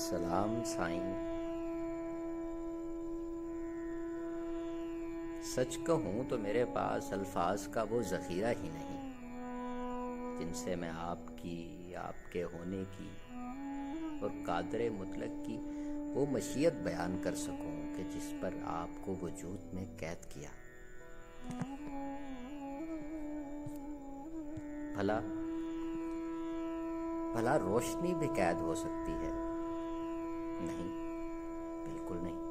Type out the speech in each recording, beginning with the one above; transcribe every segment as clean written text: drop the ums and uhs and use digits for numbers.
सलाम साईं। सच कहूँ तो मेरे पास अल्फाज का वो ज़ख़ीरा ही नहीं जिनसे मैं आपकी, आपके होने की और कादरे मुतलक की वो मशीयत बयान कर सकूँ कि जिस पर आपको वजूद में कैद किया। भला भला रोशनी भी कैद हो सकती है? नहीं, बिल्कुल नहीं।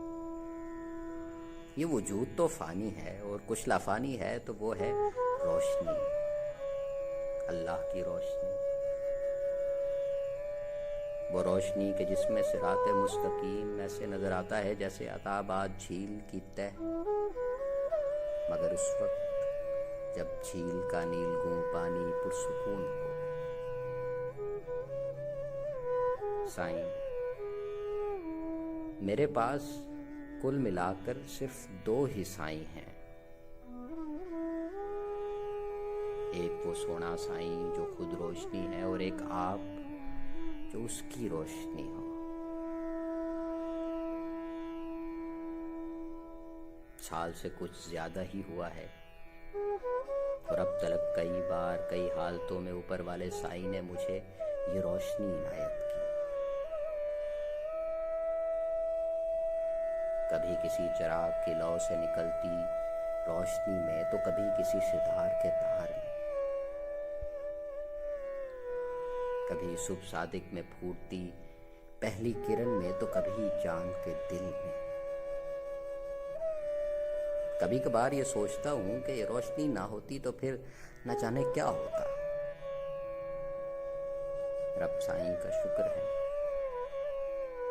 ये वजूद तो फ़ानी है और कुछ लाफ़ानी है, तो वो है रोशनी, अल्लाह की रोशनी। वो रोशनी के जिसमें सिराते मुस्तकीम ऐसे नज़र आता है जैसे अताबाद झील की तह, मगर उस वक्त जब झील का नीलगूं पानी पुरसुकून हो। साईं, मेरे पास कुल मिलाकर सिर्फ 2 ही साईं हैं। एक वो सोना साईं जो खुद रोशनी है और एक आप जो उसकी रोशनी हो। साल से कुछ ज्यादा ही हुआ है और अब तक कई बार कई हालतों में ऊपर वाले साईं ने मुझे ये रोशनी इनायत की। कभी किसी चिराग की लौ से निकलती रोशनी में, तो कभी किसी सितार के तार में, कभी सुबह सादिक में फूटती पहली किरण में, तो कभी चांद के दिल में। कभी कभार ये सोचता हूँ कि ये रोशनी ना होती तो फिर न जाने क्या होता। रब साईं का शुक्र है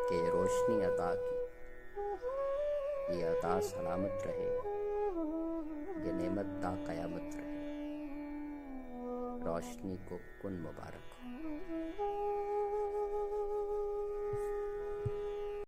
कि ये रोशनी अता की, ये अता सलामत रहे, ये नेमत ता कयामत रहे। रोशनी को कुन मुबारक हो।